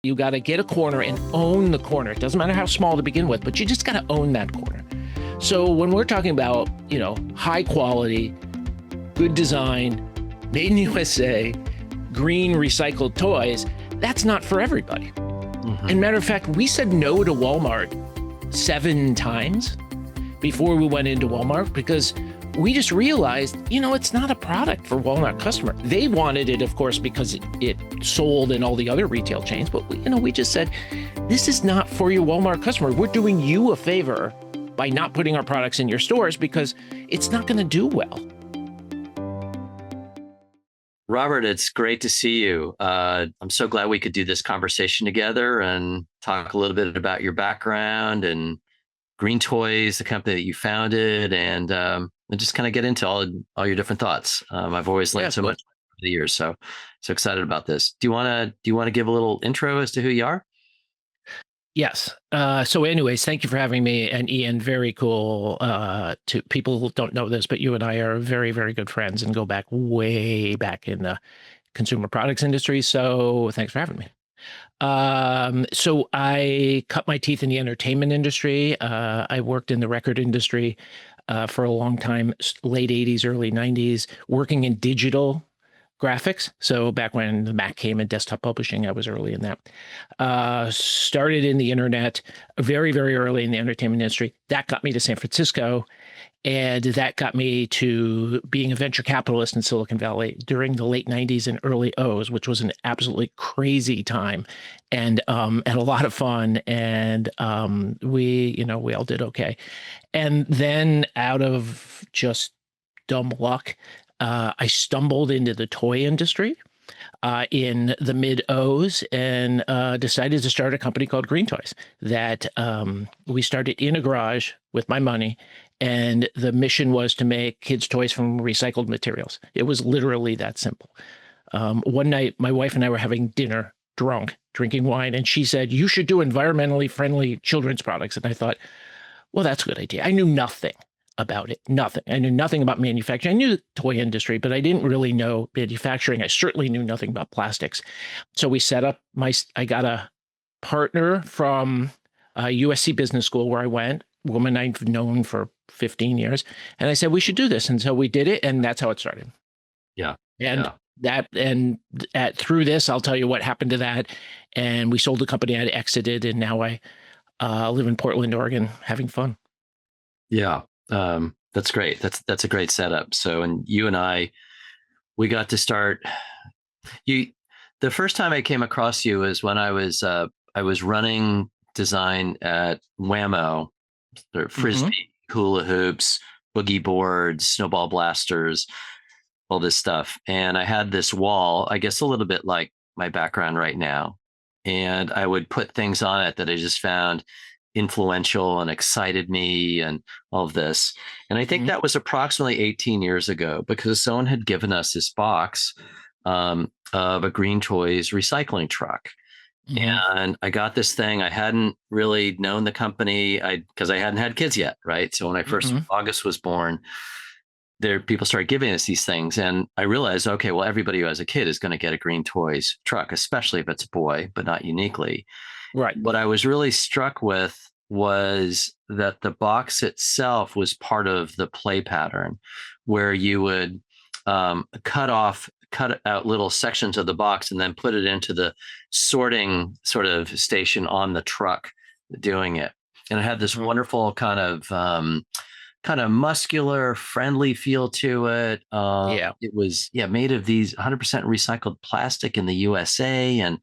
You got to get a corner and own the corner. It doesn't matter how small to begin with, but you just got to own that corner. So when we're talking about, high quality, good design, made in the USA, green recycled toys, that's not for everybody. Mm-hmm. And matter of fact, we said no to Walmart 7 times before we went into Walmart because we just realized, it's not a product for Walmart customer. They wanted it, of course, because it sold in all the other retail chains. But we just said, this is not for your Walmart customer. We're doing you a favor by not putting our products in your stores because it's not going to do well. Robert, it's great to see you. I'm so glad we could do this conversation together and talk a little bit about your background and Green Toys, the company that you founded, and just kind of get into all your different thoughts. I've always learned so much over the years, so excited about this. Do you want to give a little intro as to who you are? Yes. So anyways, thank you for having me. And Ian, very cool. To people who don't know this, but you and I are very, very good friends and go back way back in the consumer products industry. So thanks for having me. So I cut my teeth in the entertainment industry. I worked in the record industry for a long time, late 80s, early 90s, working in digital graphics. So back when the Mac came in desktop publishing, I was early in that. Started in the internet very, very early in the entertainment industry. That got me to San Francisco. And that got me to being a venture capitalist in Silicon Valley during the late 90s and early O's, which was an absolutely crazy time and a lot of fun. And we all did okay. And then out of just dumb luck, I stumbled into the toy industry in the mid O's and decided to start a company called Green Toys that we started in a garage with my money. And the mission was to make kids' toys from recycled materials. It was literally that simple. One night, my wife and I were having dinner, drunk, drinking wine, and she said, "You should do environmentally friendly children's products." And I thought, well, that's a good idea. I knew nothing about it, nothing. I knew nothing about manufacturing. I knew the toy industry, but I didn't really know manufacturing. I certainly knew nothing about plastics. So we set up I got a partner from USC Business School where I went, woman I've known for 15 years. And I said, we should do this. And so we did it. And that's how it started. Yeah. And through this, I'll tell you what happened to that. And we sold the company, I exited, and now I live in Portland, Oregon, having fun. Yeah. That's great. That's a great setup. So, and you and I, we got to start, the first time I came across you was when I was running design at Whammo, or Frisbee, hula hoops, boogie boards, snowball blasters, all this stuff. And I had this wall, I guess a little bit like my background right now. And I would put things on it that I just found influential and excited me and all of this. And I think that was approximately 18 years ago because someone had given us this box of a Green Toys recycling truck. And I got this thing. I hadn't really known the company because I hadn't had kids yet, right? So when I first August was born, people started giving us these things, and I realized, okay, well, everybody who has a kid is going to get a Green Toys truck, especially if it's a boy, but not uniquely. Right. What I was really struck with was that the box itself was part of the play pattern, where you would cut out little sections of the box and then put it into the sorting sort of station on the truck doing it. And it had this wonderful kind of muscular, friendly feel to it. It was made of these 100% recycled plastic in the USA, and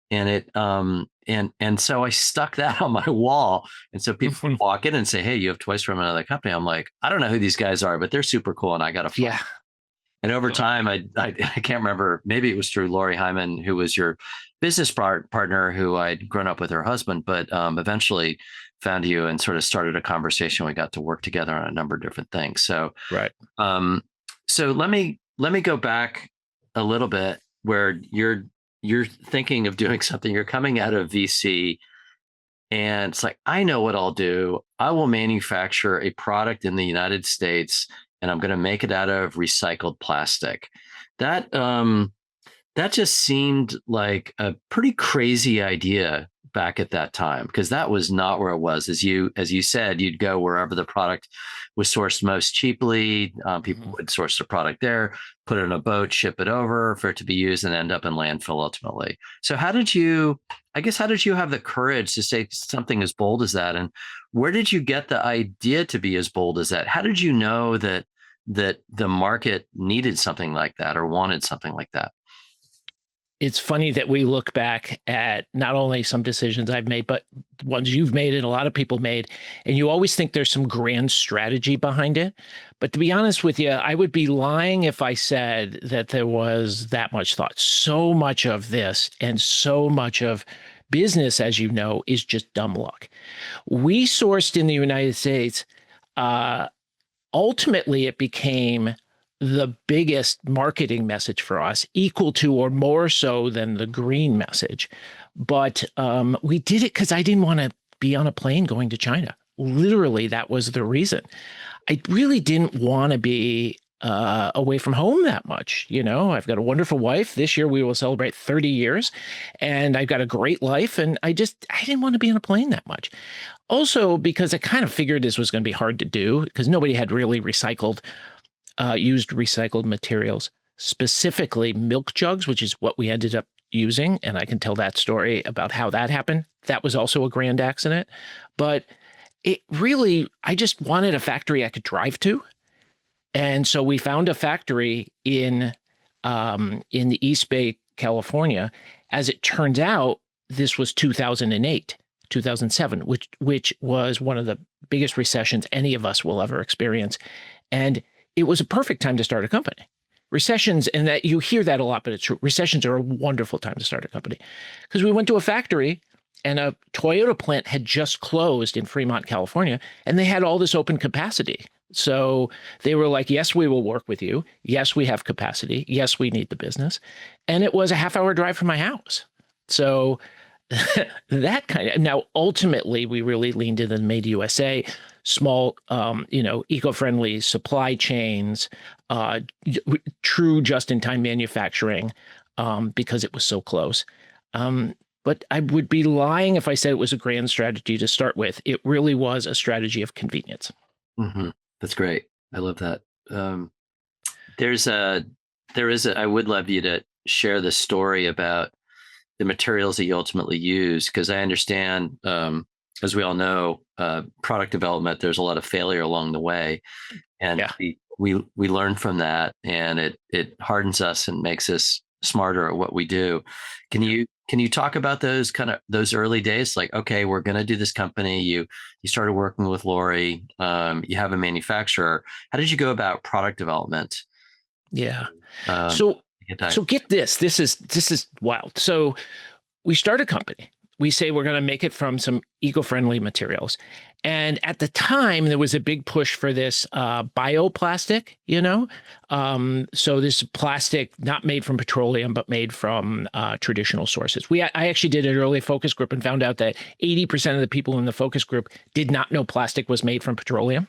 it and so I stuck that on my wall, and so people would walk in and say, "Hey, you have toys from another company." I'm like, I don't know who these guys are, but they're super cool, and I got to And over time, I can't remember, maybe it was through Lori Hyman, who was your business partner, who I'd grown up with her husband, but eventually found you and sort of started a conversation. We got to work together on a number of different things. So, right. So let me go back a little bit where you're thinking of doing something. You're coming out of VC, and it's like, I know what I'll do. I will manufacture a product in the United States, and I'm going to make it out of recycled plastic. That That just seemed like a pretty crazy idea back at that time, because that was not where it was. As you said, you'd go wherever the product was sourced most cheaply. People Mhm. would source the product there, put it in a boat, ship it over for it to be used, and end up in landfill ultimately. So how did you? I guess how did you have the courage to say something as bold as that? And where did you get the idea to be as bold as that? How did you know that the market needed something like that or wanted something like that? It's funny that we look back at not only some decisions I've made, but ones you've made and a lot of people made, and you always think there's some grand strategy behind it. But to be honest with you, I would be lying if I said that there was that much thought. So much of this and so much of business, as you know, is just dumb luck. We sourced in the United States. Uh, Ultimately, it became the biggest marketing message for us, equal to or more so than the green message. But we did it because I didn't want to be on a plane going to China. Literally, that was the reason. I really didn't want to be away from home that much. You know, I've got a wonderful wife. This year we will celebrate 30 years, and I've got a great life. And I didn't want to be on a plane that much. Also, because I kind of figured this was going to be hard to do because nobody had really used recycled materials, specifically milk jugs, which is what we ended up using. And I can tell that story about how that happened. That was also a grand accident. But it really, I just wanted a factory I could drive to. And so we found a factory in the East Bay, California. As it turns out, this was 2008. 2007, which was one of the biggest recessions any of us will ever experience. And it was a perfect time to start a company. Recessions, and that you hear that a lot, but it's true. Recessions are a wonderful time to start a company because we went to a factory and a Toyota plant had just closed in Fremont, California, and they had all this open capacity. So they were like, yes, we will work with you. Yes, we have capacity. Yes, we need the business. And it was a half-hour drive from my house. So that kind of, now ultimately we really leaned into the made USA, small, eco-friendly supply chains, true just-in-time manufacturing, because it was so close. But I would be lying if I said it was a grand strategy to start with. It really was a strategy of convenience. Mm-hmm. That's great. I love that. There is a, I would love you to share the story about the materials that you ultimately use, because I understand, as we all know, product development, there's a lot of failure along the way, and Yeah. we learn from that, and it hardens us and makes us smarter at what we do. Can you talk about those early days? Like, okay, we're going to do this company. You started working with Lori. You have a manufacturer. How did you go about product development? Yeah. Um, So get that. so get this. This is wild. So we start a company. We say we're going to make it from some eco-friendly materials. And at the time, there was a big push for this bioplastic, So this plastic not made from petroleum, but made from traditional sources. I actually did an early focus group and found out that 80% of the people in the focus group did not know plastic was made from petroleum.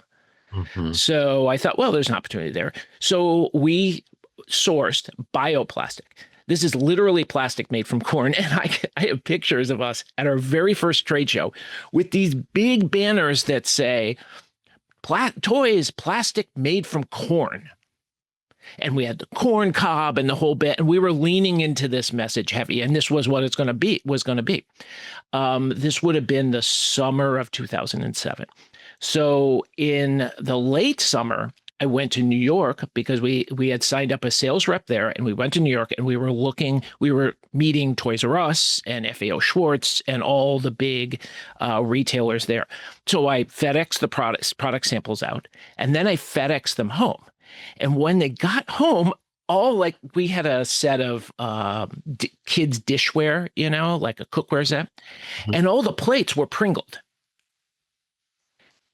Mm-hmm. So I thought, well, there's an opportunity there. So we sourced bioplastic. This is literally plastic made from corn. And I have pictures of us at our very first trade show with these big banners that say, toys, plastic made from corn. And we had the corn cob and the whole bit. And we were leaning into this message heavy. And this was what it's going to be, This would have been the summer of 2007. So in the late summer, I went to New York because we had signed up a sales rep there, and we went to New York and we were meeting Toys R Us and FAO Schwartz and all the big retailers there. So I FedExed the product samples out, and then I FedExed them home. And when they got home, we had a set of kids' dishware, like a cookware set, and all the plates were Pringled.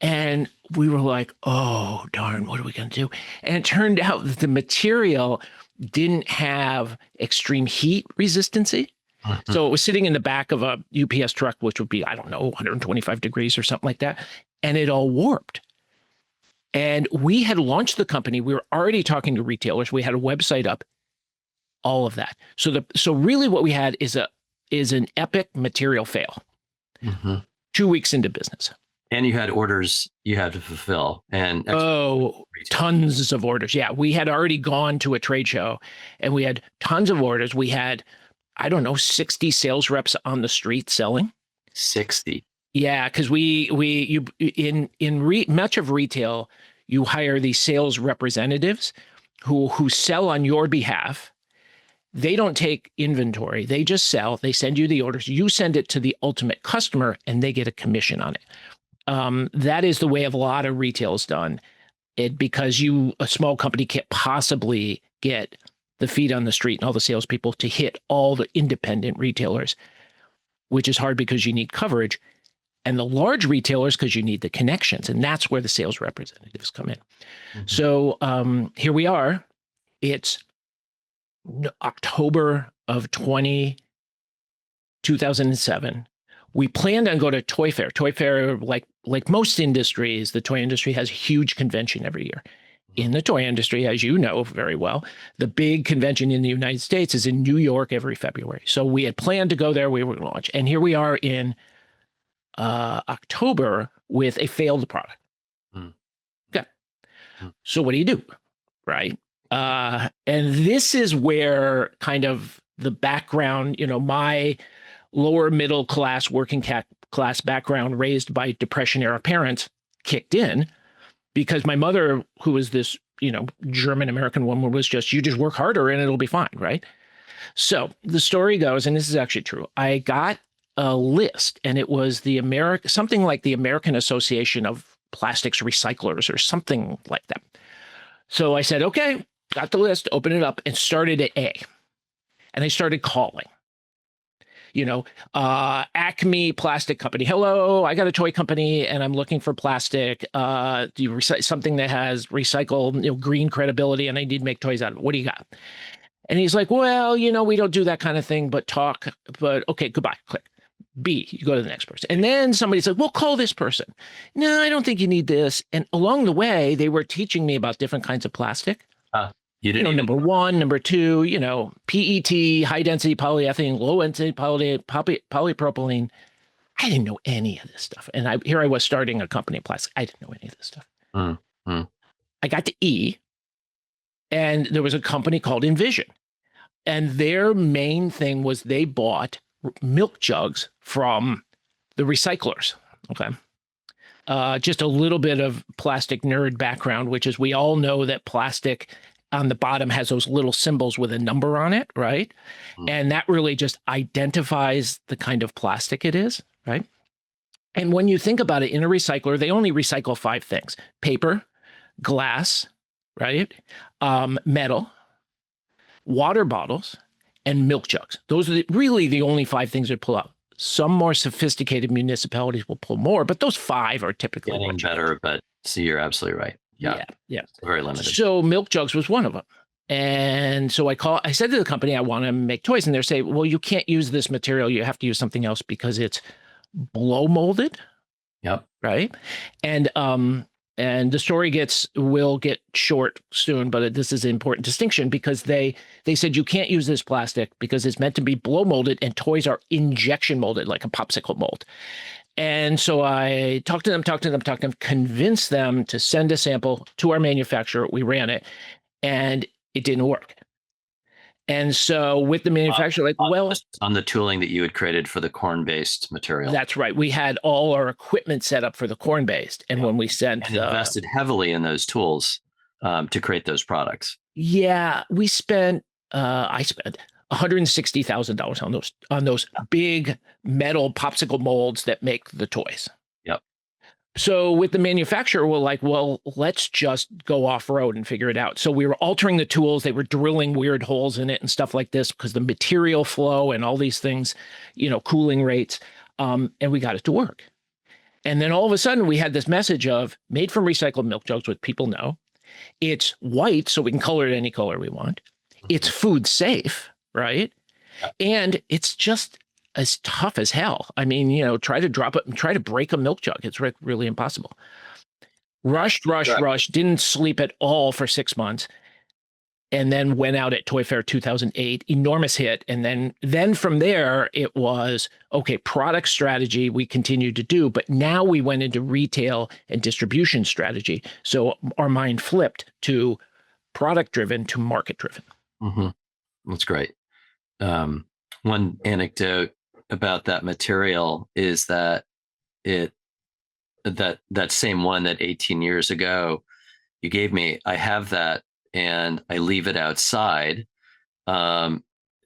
And we were like, oh, darn, what are we going to do? And it turned out that the material didn't have extreme heat resistancy. Mm-hmm. So it was sitting in the back of a UPS truck, which would be, 125 degrees or something like that. And it all warped. And we had launched the company. We were already talking to retailers. We had a website up. all of that. So really what we had is an epic material fail. 2 weeks into business. And you had orders you had to fulfill and tons of orders. Yeah, we had already gone to a trade show and we had tons of orders. We had, I don't know, 60 sales reps on the street selling. 60. Yeah, because much of retail, you hire these sales representatives who sell on your behalf. They don't take inventory. They just sell. They send you the orders. You send it to the ultimate customer, and they get a commission on it. That is the way a lot of retail is done. Because a small company can't possibly get the feet on the street and all the salespeople to hit all the independent retailers, which is hard because you need coverage, and the large retailers because you need the connections, and that's where the sales representatives come in. So here we are. It's October of 2007. We planned on going to Toy Fair. Toy Fair, like most industries, the toy industry has a huge convention every year. In the toy industry, as you know very well, the big convention in the United States is in New York every February. So we had planned to go there. We were going to launch. And here we are in October with a failed product. Okay. So what do? Right? And this is where kind of the background, my lower middle class, working class background raised by Depression era parents kicked in, because my mother, who was this, German American woman, was just, you just work harder and it'll be fine. Right. So the story goes, and this is actually true. I got a list, and it was something like the American Association of Plastics Recyclers or something like that. So I said, okay, got the list, opened it up, and started at A. And I started calling. Acme Plastic Company. Hello, I got a toy company and I'm looking for plastic. Do you something that has recycled, green credibility, and I need to make toys out of it. What do you got? And he's like, well, we don't do that kind of thing, but okay, goodbye, click. B, you go to the next person. And then somebody said, well, call this person. No, I don't think you need this. And along the way, they were teaching me about different kinds of plastic. You didn't number one, number two, PET, high density polyethylene, low density polypropylene. I didn't know any of this stuff. And here I was starting a company of plastic. I didn't know any of this stuff. I got to E, and there was a company called Envision. And their main thing was they bought milk jugs from the recyclers. Okay. Just a little bit of plastic nerd background, which is we all know that plastic on the bottom has those little symbols with a number on it, right? And that really just identifies the kind of plastic it is, right? And when you think about it, in a recycler, they only recycle 5 things: paper, glass, right? Metal, water bottles, and milk jugs. Those are really the only 5 things they pull out. Some more sophisticated municipalities will pull more, but those 5 are typically getting better. But see, you're absolutely right. Yeah. Very limited. So milk jugs was one of them. And so I said to the company, I want to make toys. And they're saying, well, you can't use this material. You have to use something else because it's blow molded. Yep. Right. And the story will get short soon, but this is an important distinction, because they said you can't use this plastic because it's meant to be blow molded, and toys are injection molded like a popsicle mold. And so I talked to them, convinced them to send a sample to our manufacturer. We ran it, and it didn't work. And so with the manufacturer, on the tooling that you had created for the corn-based material. That's right. We had all our equipment set up for the corn-based. And when we sent... And invested heavily in those tools to create those products. Yeah, I spent $160,000 on those big metal popsicle molds that make the toys. Yep. So with the manufacturer, we're like, well, let's just go off-road and figure it out. So we were altering the tools. They were drilling weird holes in it and stuff like this because the material flow and all these things, cooling rates, and we got it to work. And then all of a sudden we had this message of made from recycled milk jugs, which people know. It's white, so we can color it any color we want. It's food safe, right? And it's just as tough as hell. I mean, try to drop it and try to break a milk jug. It's really impossible. Rushed, didn't sleep at all for 6 months. and then went out at Toy Fair 2008, enormous hit. And then from there, it was, okay, product strategy we continued to do, but now we went into retail and distribution strategy. So our mind flipped to product driven to market driven. Mm-hmm. That's great. One anecdote about that material is that that same one that 18 years ago you gave me, I have that and I leave it outside. And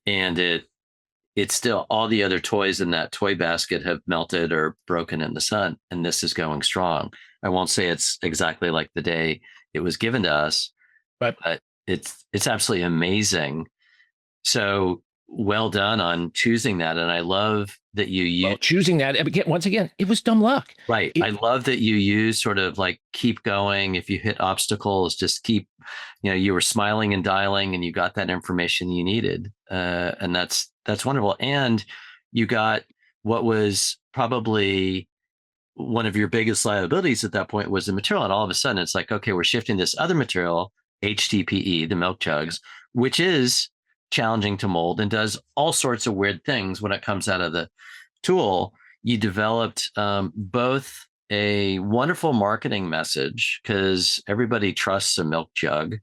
it's still, all the other toys in that toy basket have melted or broken in the sun, and this is going strong. I won't say it's exactly like the day it was given to us, but it's absolutely amazing. So well done on choosing that. And I love that you choosing that. Once again, it was dumb luck. Right. I love that you use sort of like keep going. If you hit obstacles, just keep, you were smiling and dialing and you got that information you needed. And that's wonderful. And you got what was probably one of your biggest liabilities at that point was the material. And all of a sudden it's like, okay, we're shifting this other material, HDPE, the milk jugs, which is challenging to mold and does all sorts of weird things when it comes out of the tool. You developed both a wonderful marketing message because everybody trusts a milk jug,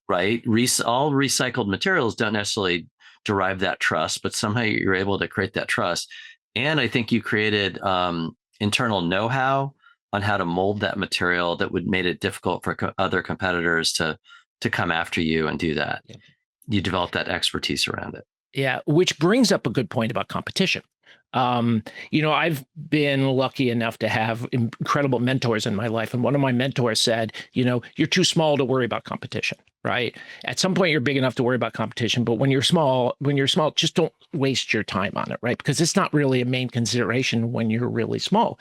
right? All recycled materials don't necessarily derive that trust, but somehow you're able to create that trust. And I think you created internal know-how on how to mold that material that would made it difficult for other competitors to come after you and do that. Yeah. You develop that expertise around it. Yeah, which brings up a good point about competition. I've been lucky enough to have incredible mentors in my life. And one of my mentors said, you're too small to worry about competition, right? At some point, you're big enough to worry about competition. But when you're small, just don't waste your time on it, right? Because it's not really a main consideration when you're really small.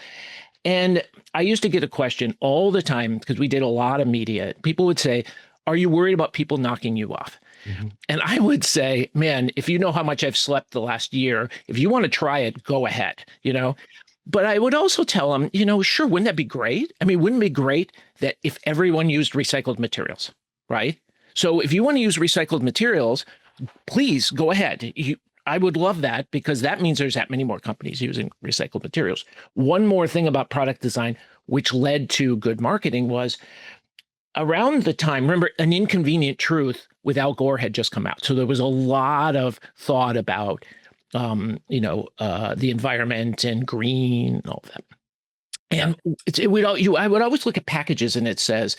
And I used to get a question all the time because we did a lot of media. People would say, are you worried about people knocking you off? Mm-hmm. And I would say, man, if you know how much I've slept the last year, if you want to try it, go ahead, But I would also tell them, sure, wouldn't that be great? I mean, wouldn't it be great that if everyone used recycled materials, right? So if you want to use recycled materials, please go ahead. I would love that because that means there's that many more companies using recycled materials. One more thing about product design, which led to good marketing, was around the time, remember, An Inconvenient Truth with Al Gore had just come out. So there was a lot of thought about, the environment and green and all that. And I would always look at packages and it says,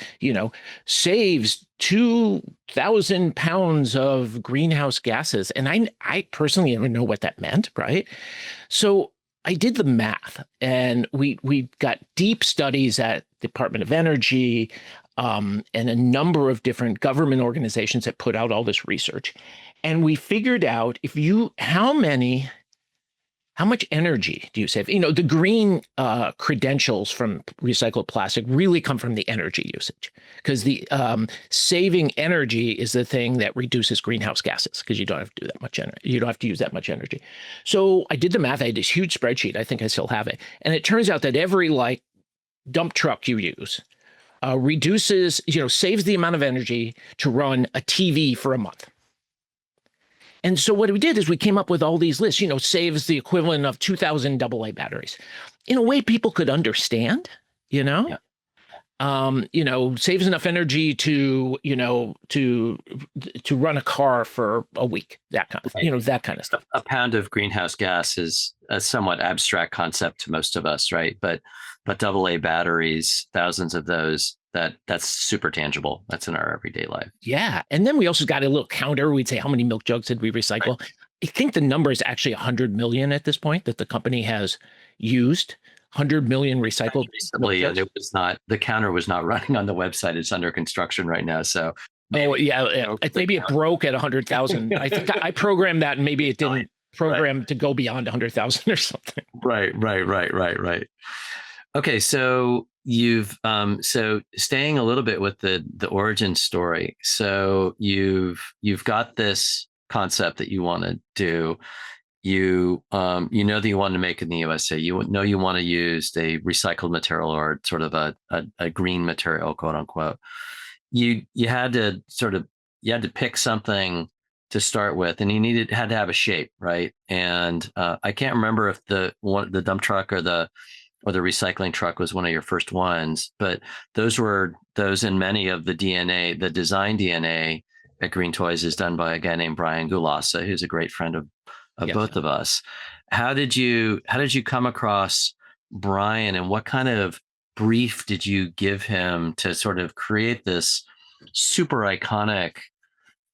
saves 2,000 pounds of greenhouse gases. And I personally didn't know what that meant, right? So I did the math, and we got deep studies at Department of Energy, and a number of different government organizations that put out all this research. And we figured out how much energy do you save? The green credentials from recycled plastic really come from the energy usage, because the saving energy is the thing that reduces greenhouse gases, because you don't have to do that much energy. You don't have to use that much energy. So I did the math. I had this huge spreadsheet. I think I still have it. And it turns out that every dump truck you use reduces, saves the amount of energy to run a TV for a month. And so what we did is we came up with all these lists, saves the equivalent of 2,000 AA batteries in a way people could understand, Yeah. Saves enough energy to run a car for a week, that kind of, that kind of stuff. A pound of greenhouse gas is a somewhat abstract concept to most of us, right? But AA batteries, thousands of those, that's super tangible. That's in our everyday life. Yeah. And then we also got a little counter. We'd say, how many milk jugs did we recycle? Right. I think the number is actually 100 million at this point that the company has used. 100 million recycled. Recently, the counter was not running on the website. It's under construction right now. So maybe it broke at 100,000. I think I programmed that, and maybe it didn't program to go beyond 100,000 or something. Right. Okay, so you've so staying a little bit with the origin story. So you've got this concept that you want to do. You know that you want to make it in the USA. You know you want to use a recycled material or sort of a green material, quote unquote. You had to sort of you had to pick something to start with, and you had to have a shape, right? And I can't remember if the dump truck or the recycling truck was one of your first ones, but those in many of the DNA, the design DNA at Green Toys is done by a guy named Brian Gulasa, who's a great friend of Yes. both of us. How did you come across Brian, and what kind of brief did you give him to sort of create this super iconic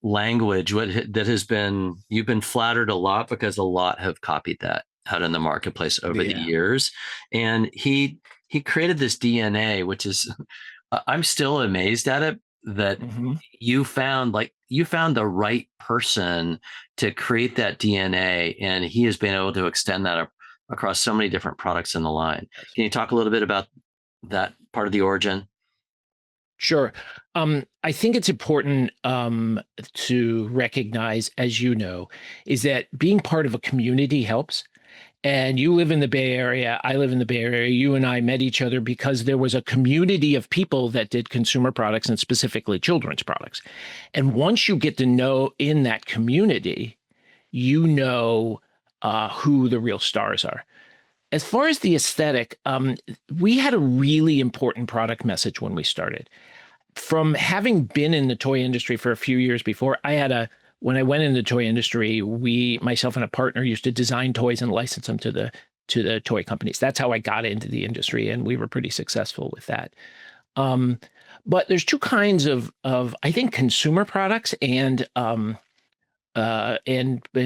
language that you've been flattered a lot because a lot have copied that out in the marketplace over the years, and he created this DNA, which is I'm still amazed at it, that you found the right person to create that DNA, and he has been able to extend that across so many different products in the line. Can you talk a little bit about that part of the origin? Sure. I think it's important to recognize, as you know, is that being part of a community helps. And you live in the Bay Area, I live in the Bay Area. You and I met each other because there was a community of people that did consumer products, and specifically children's products. And once you get to know in that community, you know who the real stars are. As far as the aesthetic, we had a really important product message when we started. From having been in the toy industry for a few years before, when I went in the toy industry, myself and a partner used to design toys and license them to the toy companies. That's how I got into the industry, and we were pretty successful with that. But there's two kinds of I think consumer products and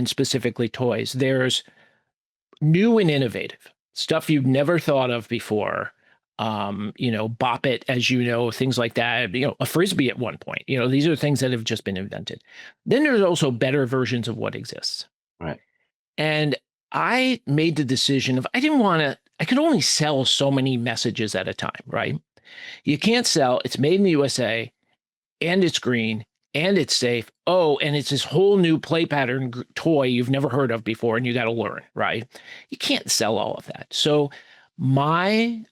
specifically toys. There's new and innovative stuff you've never thought of before. Bop it, as you know, things like that, a Frisbee at one point, these are things that have just been invented. Then there's also better versions of what exists. Right. And I made the decision of, I could only sell so many messages at a time, right? You can't sell, it's made in the USA, and it's green, and it's safe. Oh, and it's this whole new play pattern toy you've never heard of before, and you got to learn, right? You can't sell all of that. So my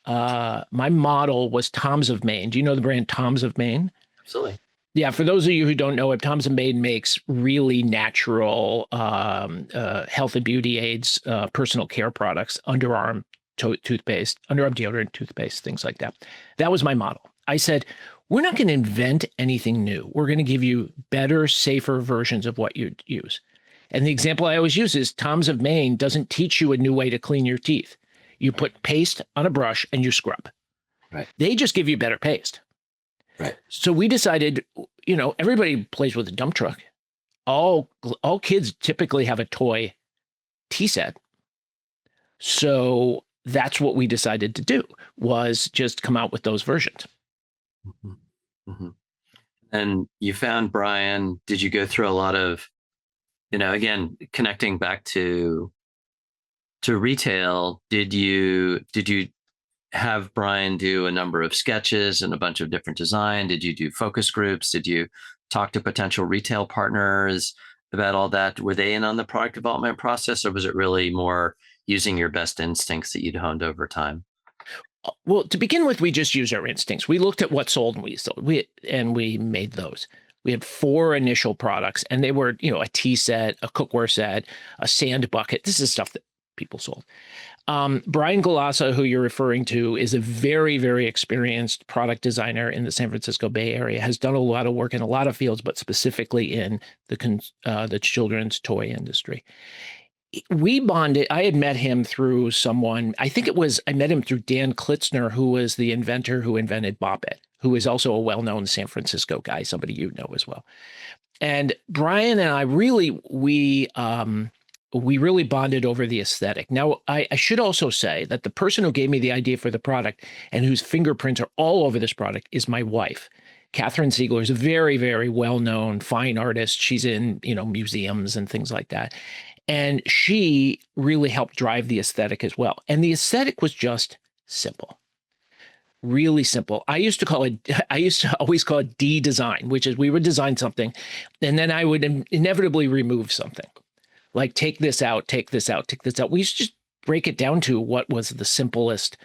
model was Tom's of Maine. Do you know the brand Tom's of Maine? Absolutely. Yeah, for those of you who don't know it, Tom's of Maine makes really natural health and beauty aids, personal care products, underarm toothpaste, underarm deodorant, toothpaste, things like that. That was my model. I said, we're not going to invent anything new. We're going to give you better, safer versions of what you use. And the example I always use is Tom's of Maine doesn't teach you a new way to clean your teeth. You put paste on a brush and you scrub. Right. They just give you better paste. Right. So we decided, everybody plays with a dump truck. All kids typically have a toy tea set. So that's what we decided to do, was just come out with those versions. Mm-hmm. Mm-hmm. And you found Brian. Did you go through a lot of, again, connecting back to retail, did you have Brian do a number of sketches and a bunch of different design? Did you do focus groups? Did you talk to potential retail partners about all that? Were they in on the product development process, or was it really more using your best instincts that you'd honed over time? Well, to begin with, we just used our instincts. We looked at what sold and we sold, and we made those. We had 4 initial products, and they were, a tea set, a cookware set, a sand bucket. This is stuff that people sold. Brian Gulasa, who you're referring to, is a very, very experienced product designer in the San Francisco Bay Area, has done a lot of work in a lot of fields, but specifically in the children's toy industry. We bonded. I had met him through someone, I met him through Dan Klitzner, who was the inventor who invented Bop It, who is also a well-known San Francisco guy, somebody you know as well. And Brian and I really bonded over the aesthetic. Now, I should also say that the person who gave me the idea for the product and whose fingerprints are all over this product is my wife. Catherine Siegler is a very, very well-known fine artist. She's in, museums and things like that. And she really helped drive the aesthetic as well. And the aesthetic was just simple. Really simple. I used to always call it de-design, which is we would design something, and then I would inevitably remove something. Like take this out, take this out, take this out. We used to just break it down to what was the simplest,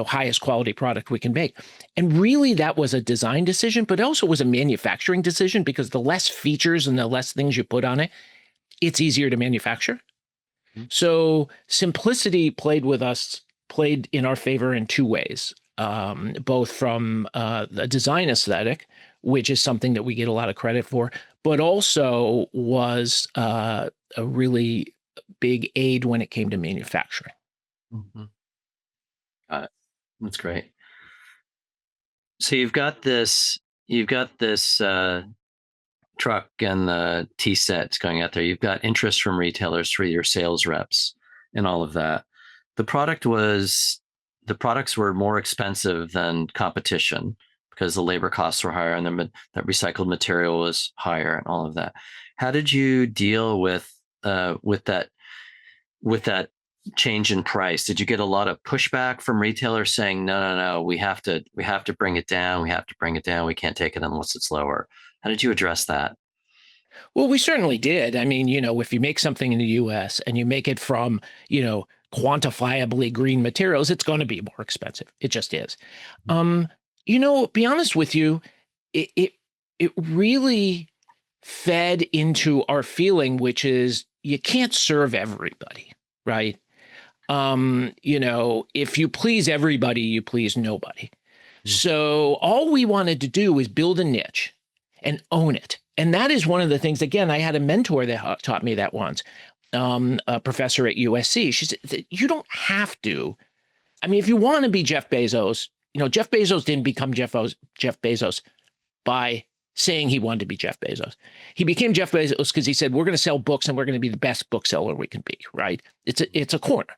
highest quality product we can make. And really that was a design decision, but also was a manufacturing decision, because the less features and the less things you put on it, it's easier to manufacture. So simplicity played in our favor in two ways, both from the design aesthetic, which is something that we get a lot of credit for, but also was a really big aid when it came to manufacturing. Mm-hmm. Got it. That's great. So you've got this truck and the T sets going out there. You've got interest from retailers through your sales reps and all of that. The products were more expensive than competition because the labor costs were higher and that recycled material was higher and all of that. How did you deal with that change in price? Did you get a lot of pushback from retailers saying, no, we have to bring it down. We have to bring it down. We can't take it unless it's lower. How did you address that? Well, we certainly did. I mean, if you make something in the US and you make it from, quantifiably green materials, it's going to be more expensive. It just is. Be honest with you, it really fed into our feeling, which is you can't serve everybody, right? If you please everybody, you please nobody. So all we wanted to do was build a niche and own it. And that is one of the things, again, I had a mentor that taught me that once, a professor at USC. She said that you don't have to. I mean, if you want to be Jeff Bezos, Jeff Bezos didn't become Jeff Bezos by saying he wanted to be Jeff Bezos. He became Jeff Bezos because he said, we're going to sell books and we're going to be the best bookseller we can be, right? It's a corner.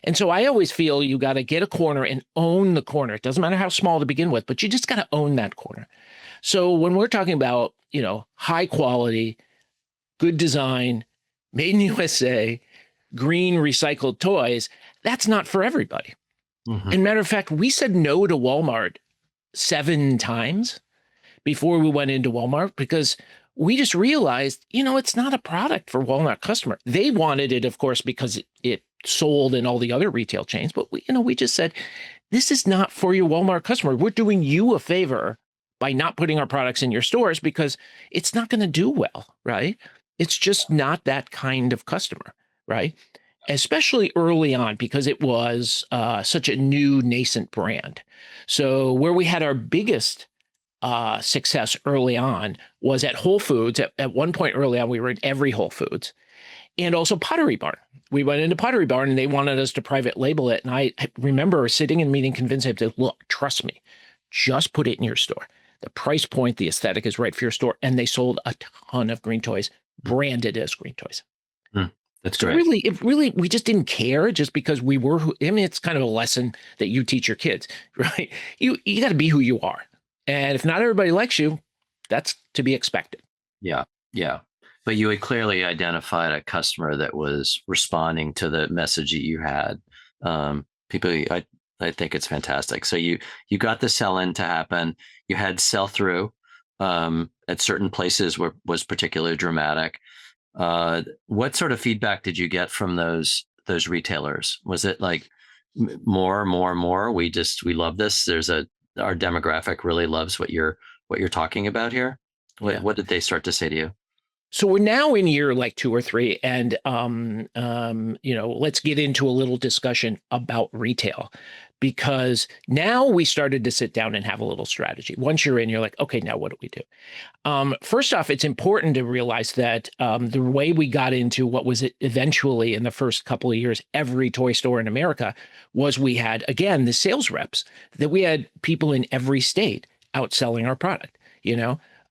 And so I always feel you got to get a corner and own the corner. It doesn't matter how small to begin with, but you just got to own that corner. So when we're talking about, high quality, good design, made in USA, green recycled toys, that's not for everybody. Mm-hmm. And matter of fact, we said no to Walmart 7 times before we went into Walmart because we just realized, it's not a product for Walmart customer. They wanted it, of course, because it sold in all the other retail chains. But we just said, this is not for your Walmart customer. We're doing you a favor by not putting our products in your stores because it's not going to do well, right? It's just not that kind of customer, right? Especially early on because it was such a new nascent brand. So where we had our biggest success early on was at Whole Foods. At one point early on, we were in every Whole Foods and also Pottery Barn. We went into Pottery Barn and they wanted us to private label it. And I remember sitting in a meeting convincing them to, look, trust me, just put it in your store. The price point, the aesthetic is right for your store. And they sold a ton of green toys, branded as green toys. That's great. Really, we just didn't care just because we were, it's kind of a lesson that you teach your kids, right? You got to be who you are. And if not everybody likes you, that's to be expected. Yeah. But you had clearly identified a customer that was responding to the message that you had. I think it's fantastic. So you got the sell-in to happen. You had sell-through at certain places was particularly dramatic. What sort of feedback did you get from those retailers? Was it like more? We love this. Our demographic really loves what you're talking about here. What did they start to say to you? So we're now in year like 2 or 3, and let's get into a little discussion about retail, because now we started to sit down and have a little strategy. Once you're in, you're like, okay, now what do we do? First off, it's important to realize that the way we got into what was eventually in the first couple of years, every toy store in America, was we had, again, the sales reps, that we had people in every state outselling our product,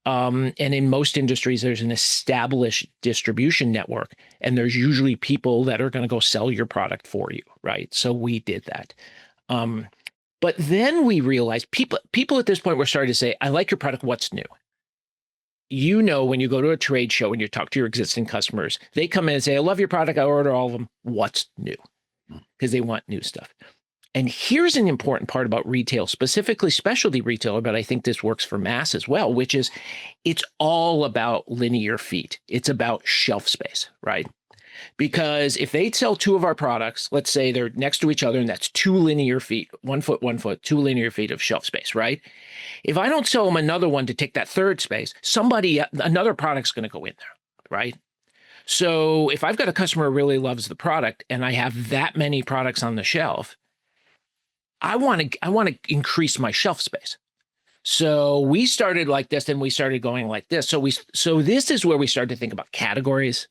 and in most industries, there's an established distribution network, and there's usually people that are going to go sell your product for you, right? So we did that. But then we realized people at this point were starting to say, I like your product, what's new? When you go to a trade show and you talk to your existing customers, they come in and say, I love your product, I order all of them, what's new? Because they want new stuff. And here's an important part about retail, specifically specialty retailer, but I think this works for mass as well, which is it's all about linear feet. It's about shelf space, right? Because if they sell two of our products, let's say they're next to each other, and that's 2 linear feet, 1 foot, 2 linear feet of shelf space, right? If I don't sell them another one to take that third space, another product's going to go in there, right? So if I've got a customer who really loves the product and I have that many products on the shelf, I want to increase my shelf space. So we started like this, and we started going like this. So this is where we started to think about categories.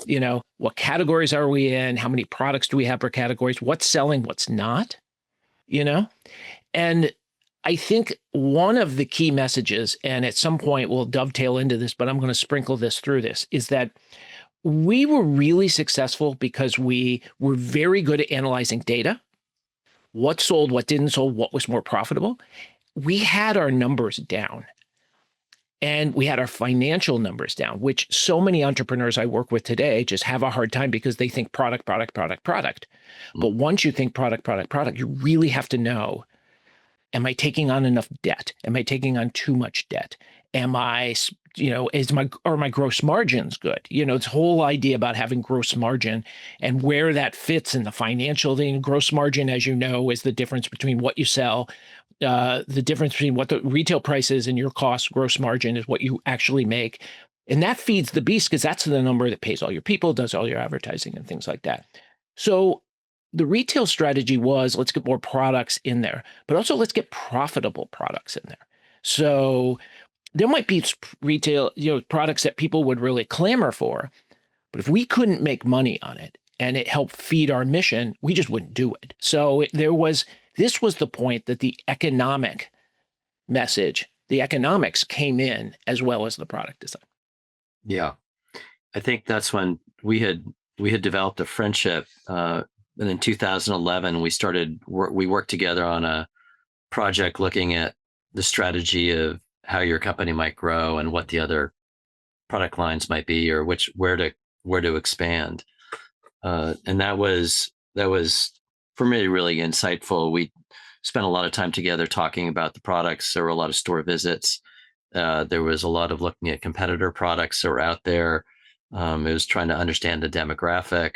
What categories are we in? How many products do we have per categories? What's selling? What's not? And I think one of the key messages, and at some point we'll dovetail into this, but I'm going to sprinkle this through this, is that we were really successful because we were very good at analyzing data. What sold, what didn't sold, what was more profitable. We had our numbers down, and we had our financial numbers down, which so many entrepreneurs I work with today just have a hard time because they think product, product, product, product. But once you think product, product, product, you really have to know, am I taking on enough debt? Am I taking on too much debt? Are my gross margins good? This whole idea about having gross margin and where that fits in the financial thing. Gross margin, as you know, is the difference between what you sell, the difference between what the retail price is and your cost. Gross margin is what you actually make. And that feeds the beast because that's the number that pays all your people, does all your advertising and things like that. So the retail strategy was, let's get more products in there, but also let's get profitable products in there. So there might be retail, products that people would really clamor for, but if we couldn't make money on it and it helped feed our mission, we just wouldn't do it. So this was the point that the economic message, the economics came in as well as the product design. Yeah. I think that's when we had developed a friendship. And in 2011, we worked together on a project looking at the strategy of how your company might grow and what the other product lines might be, or where to expand. And that was for me really insightful. We spent a lot of time together talking about the products. There were a lot of store visits. There was a lot of looking at competitor products that were out there. It was trying to understand the demographic,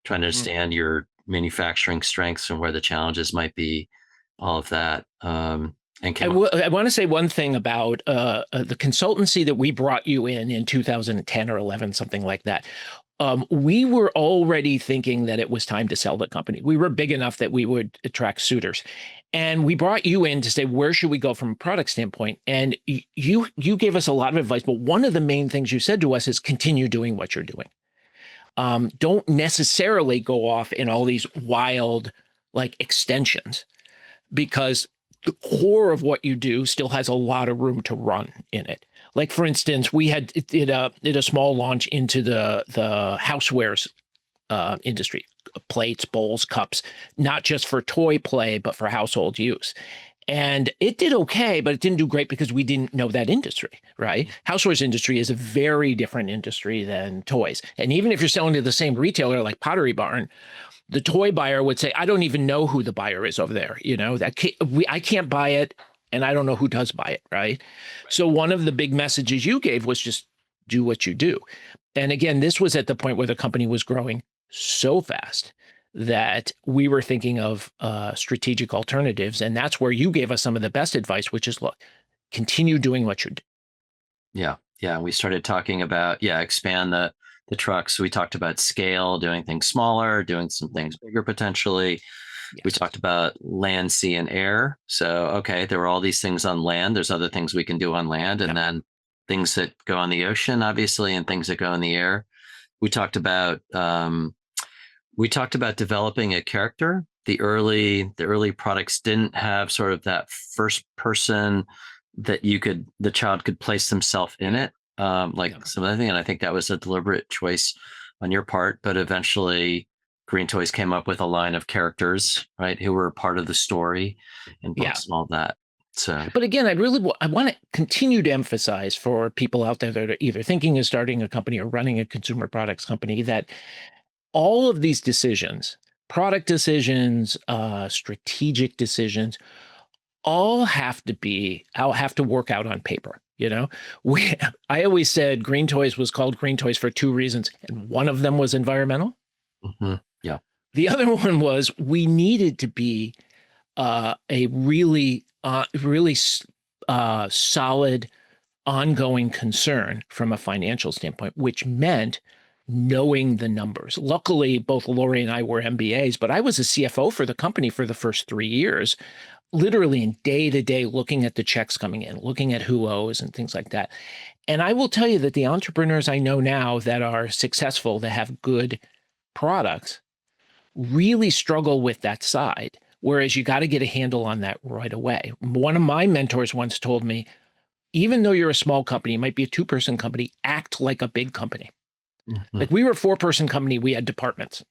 trying to understand your manufacturing strengths and where the challenges might be, all of that. I want to say one thing about the consultancy that we brought you in 2010 or 11, something like that. We were already thinking that it was time to sell the company. We were big enough that we would attract suitors. And we brought you in to say, where should we go from a product standpoint? And you gave us a lot of advice. But one of the main things you said to us is continue doing what you're doing. Don't necessarily go off in all these wild extensions, because the core of what you do still has a lot of room to run in it. Like, for instance, we did a small launch into the housewares industry, plates, bowls, cups, not just for toy play, but for household use. And it did okay, but it didn't do great because we didn't know that industry, right? Housewares industry is a very different industry than toys. And even if you're selling to the same retailer like Pottery Barn, the toy buyer would say, I don't even know who the buyer is over there. I can't buy it, and I don't know who does buy it, right? So one of the big messages you gave was just do what you do. And again, this was at the point where the company was growing so fast that we were thinking of strategic alternatives. And that's where you gave us some of the best advice, which is, look, continue doing what you're doing. Yeah. Yeah. We started talking about, expand the trucks. We talked about scale, doing things smaller, doing some things bigger potentially. Yes. We talked about land, sea, and air. So, okay, there were all these things on land. There's other things we can do on land, and then things that go on the ocean, obviously, and things that go in the air. We talked about developing a character. The early products didn't have sort of that first person that the child could place themselves in it. Some other thing. And I think that was a deliberate choice on your part, but eventually Green Toys came up with a line of characters, right, who were part of the story and all that. So, but again, I want to continue to emphasize for people out there that are either thinking of starting a company or running a consumer products company that all of these decisions, product decisions, strategic decisions, all have to work out on paper. You know, we I always said Green Toys was called Green Toys for two reasons, and one of them was environmental. Yeah. The other one was we needed to be a really, solid, ongoing concern from a financial standpoint, which meant knowing the numbers. Luckily, both Lori and I were MBAs, but I was a CFO for the company for the first 3 years, literally in day to day, looking at the checks coming in, looking at who owes and things like that. And I will tell you that the entrepreneurs I know now that are successful, that have good products, really struggle with that side. Whereas you got to get a handle on that right away. One of my mentors once told me, even though you're a small company, it might be a 2-person company, act like a big company. Like we were a 4-person company, we had departments.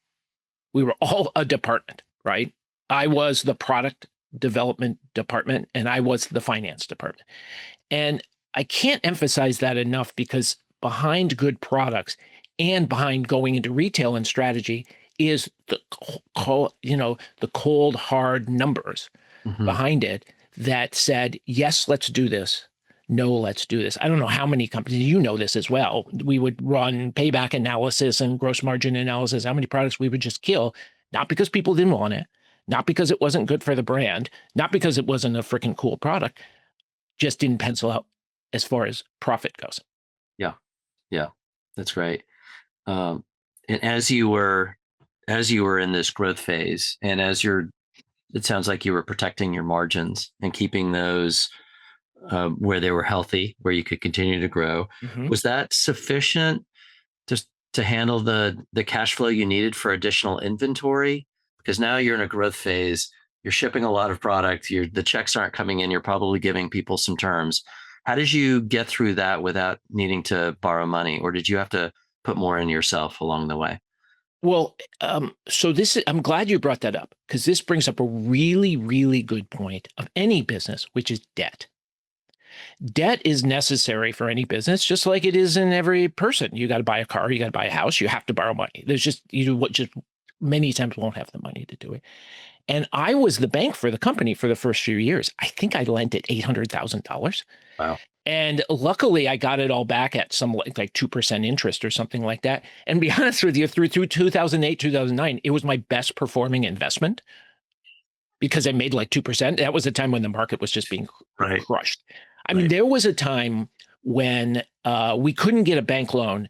We were all a department, right? I was the product development department and I was the finance department. And I can't emphasize that enough because behind good products and behind going into retail and strategy is the cold, hard numbers behind it that said, yes, let's do this. No, let's do this. I don't know how many companies, you know this as well. We would run payback analysis and gross margin analysis, how many products we would just kill, not because people didn't want it, not because it wasn't good for the brand, not because it wasn't a freaking cool product, just didn't pencil out as far as profit goes. Yeah. Yeah. That's great. And as you were in this growth phase and it sounds like you were protecting your margins and keeping those where they were healthy, where you could continue to grow. Was that sufficient just to handle the cash flow you needed for additional inventory? Because now you're in a growth phase, you're shipping a lot of product, the checks aren't coming in, you're probably giving people some terms. How did you get through that without needing to borrow money? Or did you have to put more in yourself along the way? Well, I'm glad you brought that up because this brings up a really, really good point of any business, which is debt. Debt is necessary for any business, just like it is in every person. You got to buy a car, you got to buy a house, you have to borrow money. There's just, many times won't have the money to do it. And I was the bank for the company for the first few years. I think I lent it $800,000. Wow. And luckily I got it all back at some like 2% interest or something like that. And to be honest with you, through 2008, 2009, it was my best performing investment because I made like 2%. That was a time when the market was just being crushed. I mean, there was a time when we couldn't get a bank loan.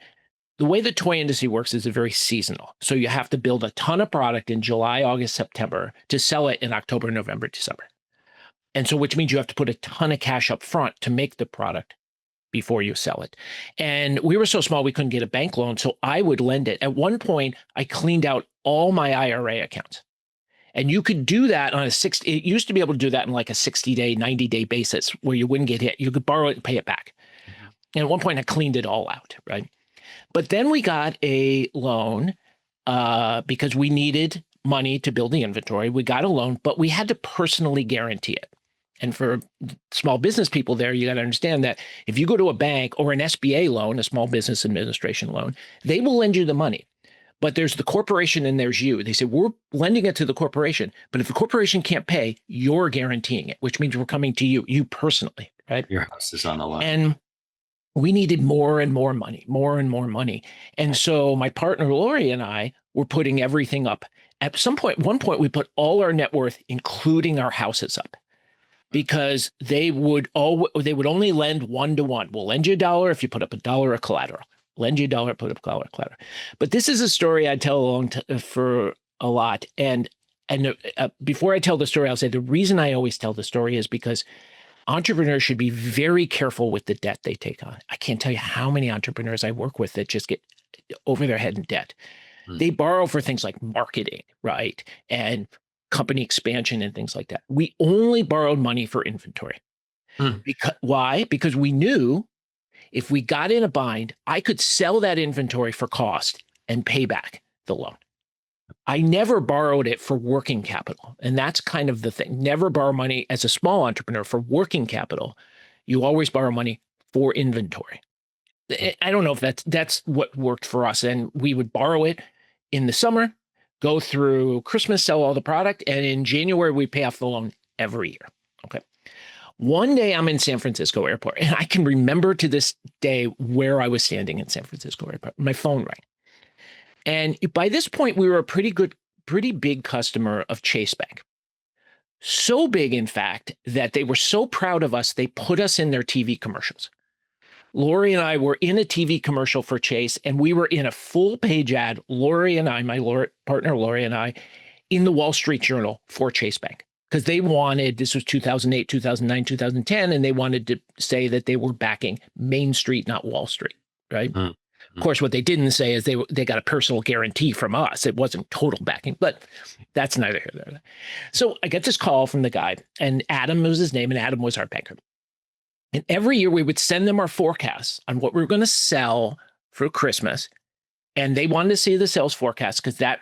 The way the toy industry works is very seasonal. So you have to build a ton of product in July, August, September to sell it in October, November, December. And so which means you have to put a ton of cash up front to make the product before you sell it. And we were so small, we couldn't get a bank loan. So I would lend it. At one point, I cleaned out all my IRA accounts. And you could do that on it used to be able to do that in like a 60-day, 90-day basis where you wouldn't get hit. You could borrow it and pay it back. And at one point I cleaned it all out, right? But then we got a loan because we needed money to build the inventory. We got a loan, but we had to personally guarantee it. And for small business people there, you got to understand that if you go to a bank or an SBA loan, a small business administration loan, they will lend you the money. But there's the corporation and there's you. They say, we're lending it to the corporation, but if the corporation can't pay, you're guaranteeing it, which means we're coming to you personally, right? Your house is on the line. And we needed more and more money, more and more money. And so my partner, Lori, and I were putting everything up. At one point, we put all our net worth, including our houses up, because they would only lend 1-to-1. We'll lend you $1 if you put up $1 of collateral. Lend you $1, put up collateral. But this is a story I tell for a lot. And before I tell the story, I'll say the reason I always tell the story is because entrepreneurs should be very careful with the debt they take on. I can't tell you how many entrepreneurs I work with that just get over their head in debt. They borrow for things like marketing, right? And company expansion and things like that. We only borrowed money for inventory. Why? Because we knew if we got in a bind, I could sell that inventory for cost and pay back the loan. I never borrowed it for working capital. And that's kind of the thing. Never borrow money as a small entrepreneur for working capital. You always borrow money for inventory. I don't know if that's what worked for us. And we would borrow it in the summer, go through Christmas, sell all the product. And in January, we pay off the loan every year. Okay. One day I'm in San Francisco airport, and I can remember to this day where I was standing in San Francisco airport. My phone rang. And by this point, we were a pretty big customer of Chase Bank. So big, in fact, that they were so proud of us, they put us in their TV commercials. Lori and I were in a TV commercial for Chase, and we were in a full page ad, Lori and I, partner Lori and I, in the Wall Street Journal for Chase Bank. Because they wanted, this was 2008, 2009, 2010, and they wanted to say that they were backing Main Street, not Wall Street, right? Of course, what they didn't say is they got a personal guarantee from us. It wasn't total backing, but that's neither here nor there. So I get this call from the guy, and Adam was his name, and Adam was our banker. And every year we would send them our forecasts on what we were going to sell for Christmas. And they wanted to see the sales forecast because that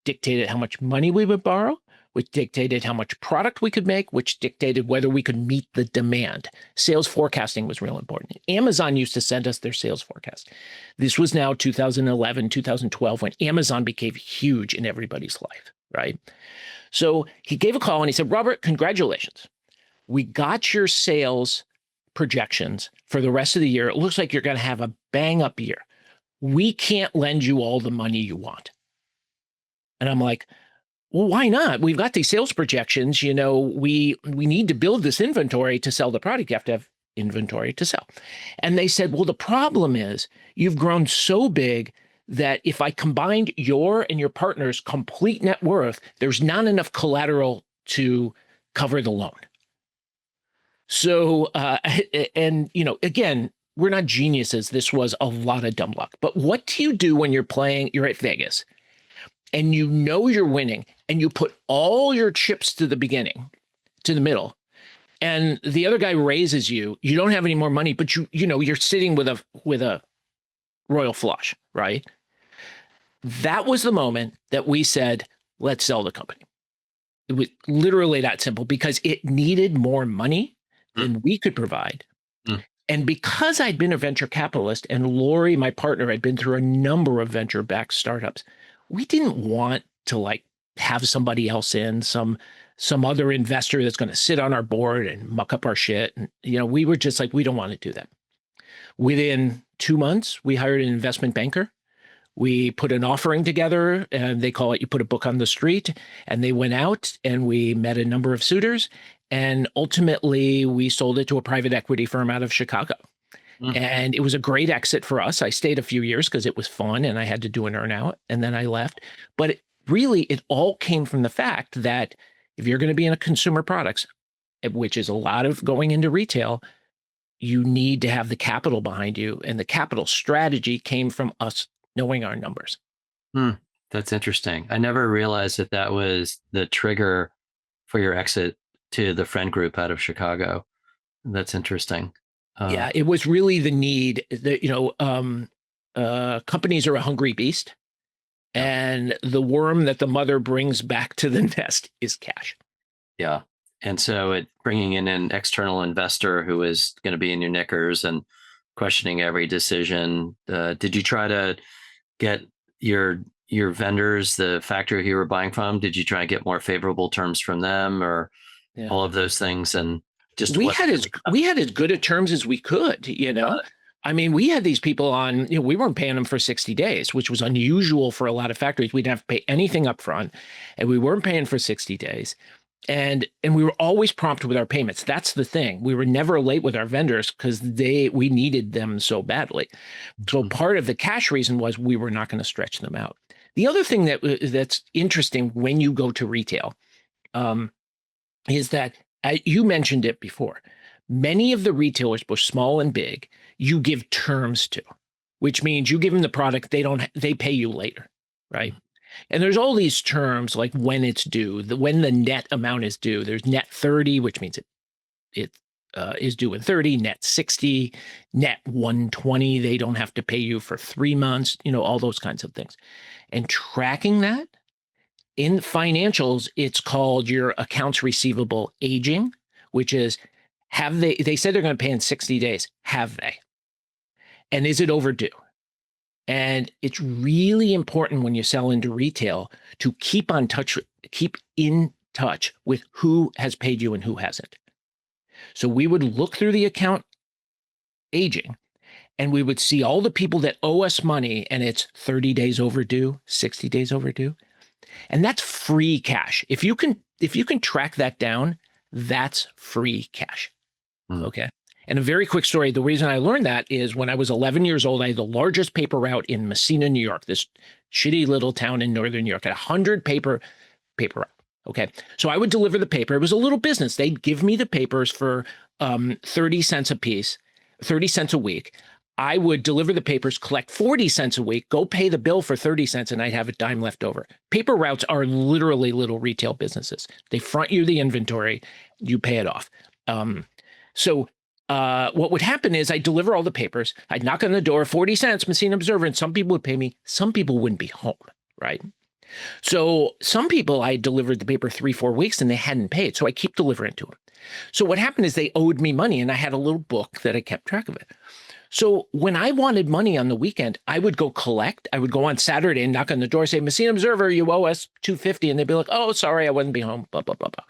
dictated how much money we would borrow, which dictated how much product we could make, which dictated whether we could meet the demand. Sales forecasting was real important. Amazon used to send us their sales forecast. This was now 2011, 2012, when Amazon became huge in everybody's life, right? So he gave a call and he said, Robert, congratulations. We got your sales projections for the rest of the year. It looks like you're going to have a bang up year. We can't lend you all the money you want. And I'm like, well, why not? We've got these sales projections. You know, we need to build this inventory to sell the product. You have to have inventory to sell. And they said, well, the problem is you've grown so big that if I combined your and your partner's complete net worth, there's not enough collateral to cover the loan. So, and, you know, again, we're not geniuses. This was a lot of dumb luck. But what do you do when you're at Vegas and you know you're winning and you put all your chips to the beginning, to the middle, and the other guy raises you, you don't have any more money, but you're sitting with a royal flush, right? That was the moment that we said, let's sell the company. It was literally that simple because it needed more money than we could provide. And because I'd been a venture capitalist and Lori, my partner, had been through a number of venture-backed startups, we didn't want to have somebody else in, some other investor that's going to sit on our board and muck up our shit. And, we were just like, we don't want to do that. Within 2 months, we hired an investment banker. We put an offering together, and they call it, you put a book on the street, and they went out and we met a number of suitors. And ultimately, we sold it to a private equity firm out of Chicago. And it was a great exit for us. I stayed a few years because it was fun and I had to do an earnout, and then I left. But it all came from the fact that if you're going to be in a consumer products, which is a lot of going into retail, you need to have the capital behind you. And the capital strategy came from us knowing our numbers. That's interesting. I never realized that was the trigger for your exit to the friend group out of Chicago. That's interesting. Yeah, it was really the need that, companies are a hungry beast, and the worm that the mother brings back to the nest is cash. Yeah. And so bringing in an external investor who is going to be in your knickers and questioning every decision. Did you try to get your vendors, the factory you were buying from, did you try to get more favorable terms from them, or all of those things? And just we had as good a terms as we could, I mean, we had these people on, we weren't paying them for 60 days, which was unusual for a lot of factories. We didn't have to pay anything up front, and we weren't paying for 60 days. And we were always prompt with our payments. That's the thing. We were never late with our vendors because we needed them so badly. So part of the cash reason was we were not going to stretch them out. The other thing that's interesting when you go to retail is that you mentioned it before. Many of the retailers, both small and big, you give terms to, which means you give them the product, they pay you later, right? And there's all these terms like when it's due, when the net amount is due. There's net 30, which means it is due in 30, net 60, net 120. They don't have to pay you for 3 months, all those kinds of things. And tracking that in financials, it's called your accounts receivable aging, which is they said they're going to pay in 60 days. Have they? And is it overdue? And it's really important when you sell into retail to keep in touch with who has paid you and who hasn't. So we would look through the account aging and we would see all the people that owe us money and it's 30 days overdue, 60 days overdue. And that's free cash. If you can track that down, that's free cash. Okay. And a very quick story. The reason I learned that is when I was 11 years old, I had the largest paper route in Messina, New York, this shitty little town in northern New York, at 100 paper route. Okay. So I would deliver the paper. It was a little business. They'd give me the papers for 30 cents a piece, 30 cents a week. I would deliver the papers, collect 40 cents a week, go pay the bill for 30 cents, and I'd have a dime left over. Paper routes are literally little retail businesses. They front you the inventory, you pay it off. So what would happen is I'd deliver all the papers. I'd knock on the door, 40 cents, Messina Observer, and some people would pay me. Some people wouldn't be home, right? So some people, I delivered the paper 3-4 weeks and they hadn't paid. So I keep delivering to them. So what happened is they owed me money and I had a little book that I kept track of it. So when I wanted money on the weekend, I would go collect. I would go on Saturday and knock on the door, say, Messina Observer, you owe us $250. And they'd be like, oh, sorry, I wouldn't be home, blah, blah, blah, blah.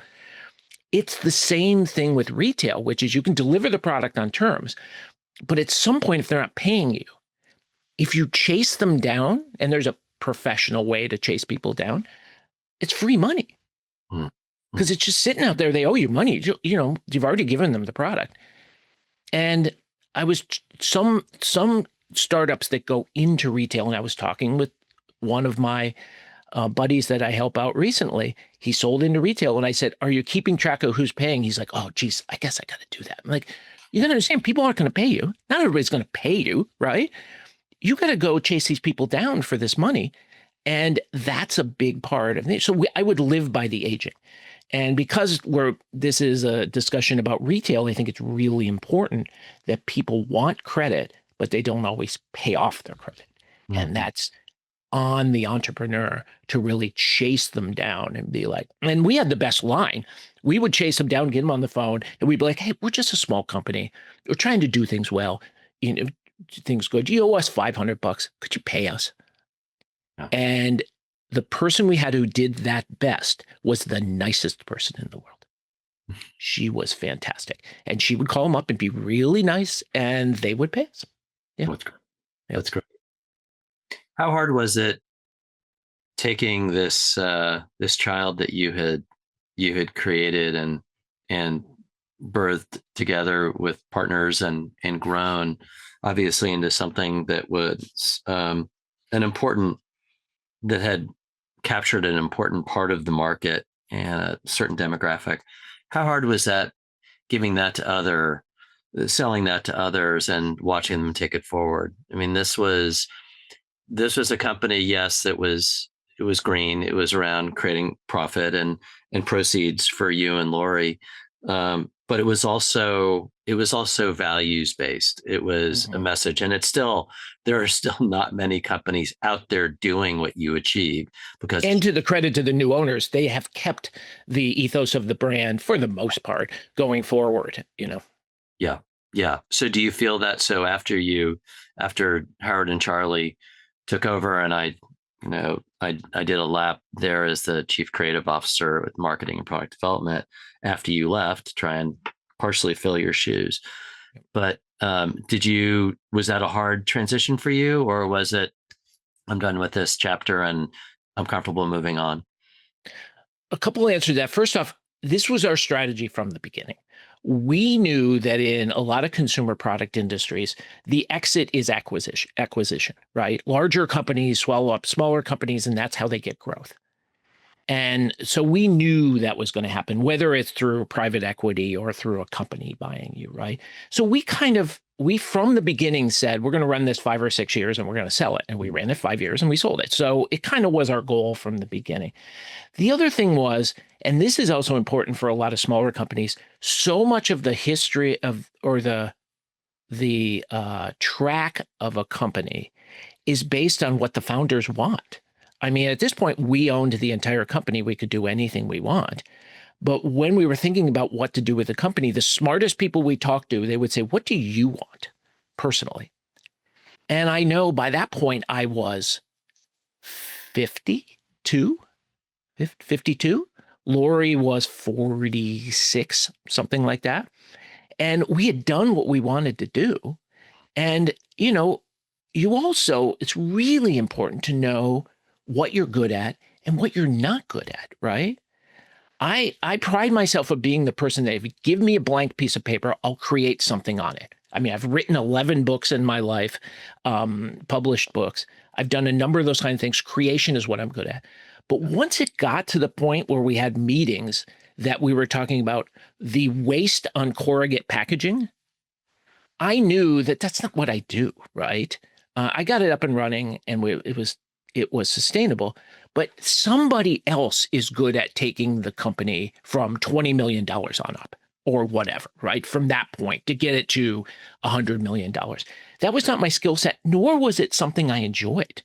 It's the same thing with retail, which is you can deliver the product on terms, but at some point, if they're not paying you, if you chase them down, and there's a professional way to chase people down, it's free money. Because it's just sitting out there. They owe you money. You've already given them the product. And I was some startups that go into retail, and I was talking with one of my buddies that I help out recently. He sold into retail, and I said, "Are you keeping track of who's paying?" He's like, "Oh, geez, I guess I got to do that." I'm like, "You got to understand, people aren't going to pay you. Not everybody's going to pay you, right? You got to go chase these people down for this money, and that's a big part of it." So I would live by the aging. And because this is a discussion about retail, I think it's really important that people want credit, but they don't always pay off their credit. And that's on the entrepreneur to really chase them down and be like, and we had the best line. We would chase them down, get them on the phone, and we'd be like, hey, we're just a small company. We're trying to do things well. Things good. You owe us $500. Could you pay us? Yeah. And the person we had who did that best was the nicest person in the world. She was fantastic. And she would call them up and be really nice, and they would pay us. Yeah. That's great. That's great. How hard was it taking this child that you had created and birthed together with partners and grown obviously into something that was that had captured an important part of the market and a certain demographic? How hard was that, selling that to others and watching them take it forward? I mean, this was a company, yes, it was green. It was around creating profit and proceeds for you and Lori. But it was also values based. It was a message, and there are still not many companies out there doing what you achieved. And to the credit to the new owners, they have kept the ethos of the brand for the most part going forward. Yeah. So do you feel that? So after Howard and Charlie took over, and I did a lap there as the chief creative officer with marketing and product development after you left to try and partially fill your shoes. But was that a hard transition for you, or was it, I'm done with this chapter and I'm comfortable moving on? A couple of answers to that. First off, this was our strategy from the beginning. We knew that in a lot of consumer product industries, the exit is acquisition, right? Larger companies swallow up smaller companies, and that's how they get growth. And so we knew that was going to happen, whether it's through private equity or through a company buying you, right? So we from the beginning said, we're going to run this 5 or 6 years and we're going to sell it. And we ran it 5 years and we sold it. So it kind of was our goal from the beginning. The other thing was, and this is also important for a lot of smaller companies, so much of the history or the track of a company is based on what the founders want. I mean, at this point, we owned the entire company. We could do anything we want. But when we were thinking about what to do with the company, the smartest people we talked to, they would say, what do you want personally? And I know by that point, I was 52 Lori was 46, something like that. And we had done what we wanted to do. And, you also, it's really important to know what you're good at and what you're not good at, right? I pride myself of being the person that if you give me a blank piece of paper, I'll create something on it. I mean, I've written 11 books in my life, published books. I've done a number of those kind of things. Creation is what I'm good at. But once it got to the point where we had meetings that we were talking about the waste on corrugate packaging, I knew that that's not what I do, right? I got it up and running, and it was sustainable. But somebody else is good at taking the company from $20 million on up or whatever, right? From that point to get it to $100 million. That was not my skill set, nor was it something I enjoyed.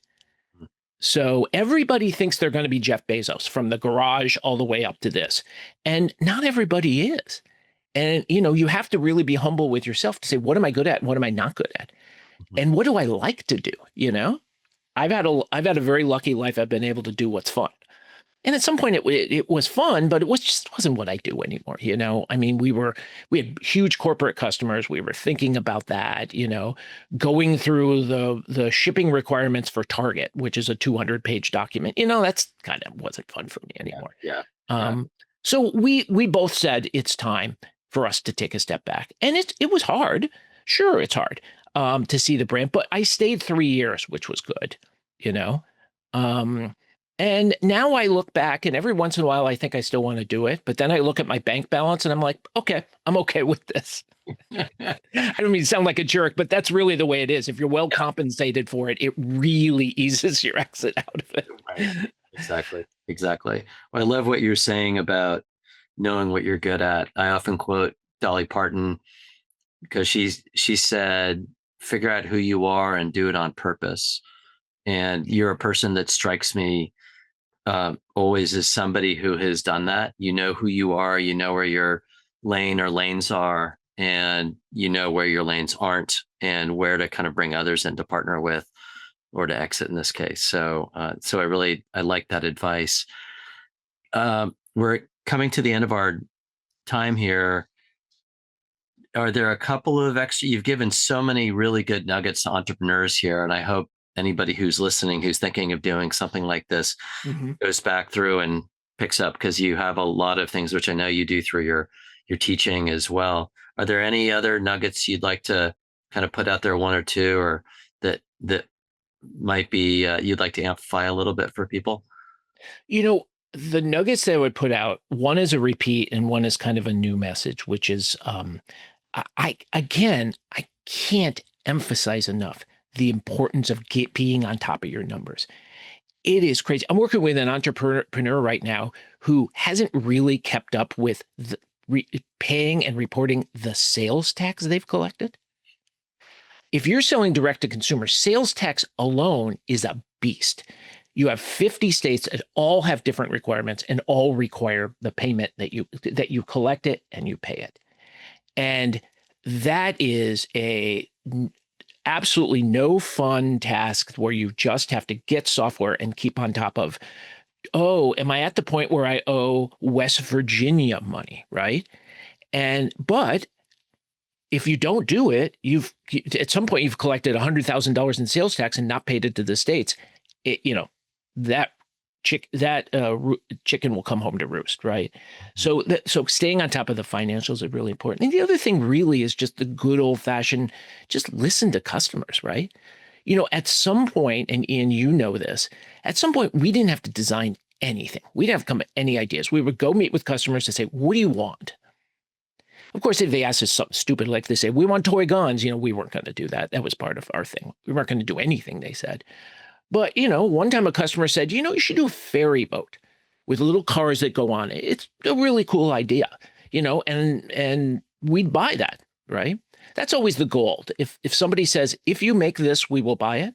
So everybody thinks they're going to be Jeff Bezos from the garage all the way up to this. And not everybody is. And, you have to really be humble with yourself to say, what am I good at? And what am I not good at? And what do I like to do? I've had a very lucky life. I've been able to do what's fun. And at some point it was fun, but just wasn't what I do anymore. I mean, we had huge corporate customers. We were thinking about that, going through the shipping requirements for Target, which is a 200-page document. That's kind of wasn't fun for me anymore. Yeah. So we both said it's time for us to take a step back. And it was hard. Sure, it's hard to see the brand, but I stayed 3 years, which was good, and now I look back, and every once in a while I think I still want to do it, but then I look at my bank balance and I'm like, okay, I'm okay with this. I don't mean to sound like a jerk, but that's really the way it is. If you're well compensated for it, it really eases your exit out of it. Right. Exactly. Well, I love what you're saying about knowing what you're good at. I often quote Dolly Parton because she said, figure out who you are and do it on purpose. And you're a person that strikes me always as somebody who has done that. You know who you are, you know where your lane or lanes are, and you know where your lanes aren't, and where to kind of bring others in to partner with or to exit in this case. So I like that advice. We're coming to the end of our time here. Are there a couple of extra, you've given so many really good nuggets to entrepreneurs here, and I hope anybody who's listening, who's thinking of doing something like this, goes back through and picks up, because you have a lot of things, which I know you do through your teaching as well. Are there any other nuggets you'd like to kind of put out there, one or two, or that might be you'd like to amplify a little bit for people? The nuggets that I would put out, one is a repeat and one is kind of a new message, which is I can't emphasize enough the importance of being on top of your numbers. It is crazy. I'm working with an entrepreneur right now who hasn't really kept up with paying and reporting the sales tax they've collected. If you're selling direct to consumer, sales tax alone is a beast. You have 50 states that all have different requirements and all require the payment that you collect it and you pay it. And that is a absolutely no fun task where you just have to get software and keep on top of, oh, am I at the point where I owe West Virginia money, right? But if you don't do it, at some point you've collected $100,000 in sales tax and not paid it to the states. That chicken will come home to roost, right? So staying on top of the financials is really important. And the other thing really is just the good old fashioned, just listen to customers, right? At some point, and Ian, this, at some point we didn't have to design anything. We didn't have to come up with any ideas. We would go meet with customers to say, what do you want? Of course, if they asked us something stupid, like they say, we want toy guns, we weren't going to do that. That was part of our thing. We weren't going to do anything they said. But, one time a customer said, you should do a ferry boat with little cars that go on it. It's a really cool idea, and we'd buy that, right? That's always the goal. If somebody says, if you make this, we will buy it.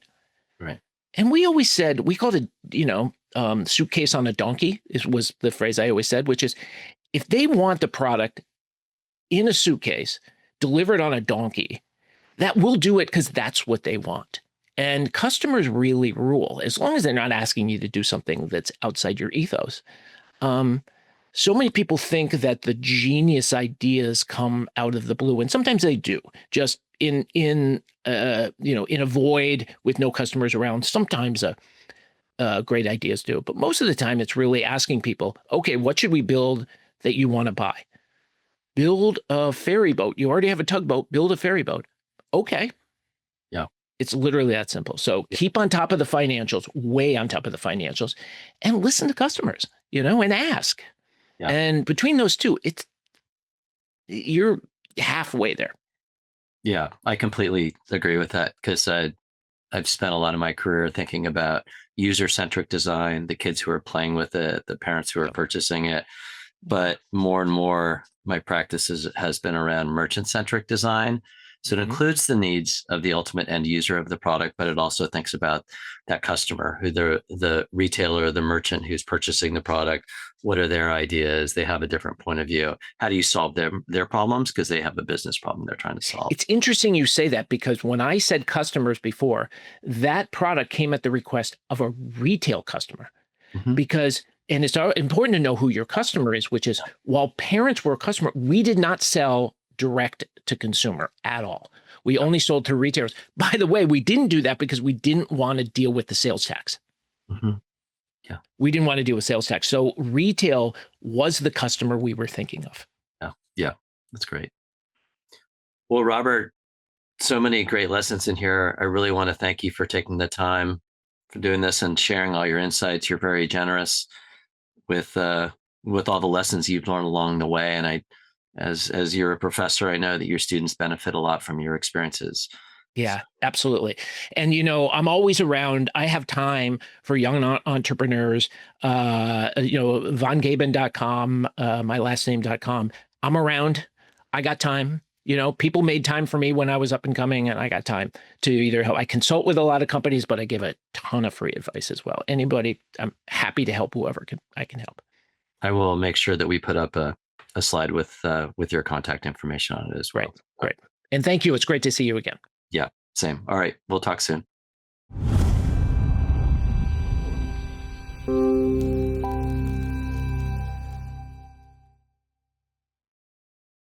Right. And we always said, we called it, suitcase on a donkey was the phrase I always said, which is if they want the product in a suitcase delivered on a donkey, that we'll do it because that's what they want. And customers really rule, as long as they're not asking you to do something that's outside your ethos. So many people think that the genius ideas come out of the blue, and sometimes they do. Just in a void with no customers around. Sometimes great ideas do, but most of the time it's really asking people, okay, what should we build that you want to buy? Build a ferry boat. You already have a tugboat. Build a ferry boat. Okay. Yeah. It's literally that simple. So keep on top of the financials, way on top of the financials, and listen to customers, and ask. Yeah. And between those two, you're halfway there. Yeah, I completely agree with that because I've spent a lot of my career thinking about user-centric design, the kids who are playing with it, the parents who are purchasing it. But more and more, my practice has been around merchant-centric design. So it includes the needs of the ultimate end user of the product, but it also thinks about that customer, who the retailer, the merchant who's purchasing the product. What are their ideas? They have a different point of view. How do you solve their problems? Because they have a business problem they're trying to solve. It's interesting you say that, because when I said customers before, that product came at the request of a retail customer. Because, and it's important to know who your customer is, which is, while parents were a customer, we did not sell direct to consumer at all. We only sold to retailers. By the way, we didn't do that because we didn't want to deal with the sales tax. Yeah. We didn't want to deal with sales tax. So retail was the customer we were thinking of. Yeah. That's great. Well, Robert, so many great lessons in here. I really want to thank you for taking the time for doing this and sharing all your insights. You're very generous with all the lessons you've learned along the way. And as you're a professor, I know that your students benefit a lot from your experiences. Yeah, absolutely. And, I'm always around. I have time for young entrepreneurs, vongoeben.com, my last name.com. I'm around. I got time. People made time for me when I was up and coming, and I got time to either help. I consult with a lot of companies, but I give a ton of free advice as well. Anybody, I'm happy to help whoever I can help. I will make sure that we put up a slide with your contact information on it as well. Great. And thank you. It's great to see you again. Yeah, same. All right. We'll talk soon.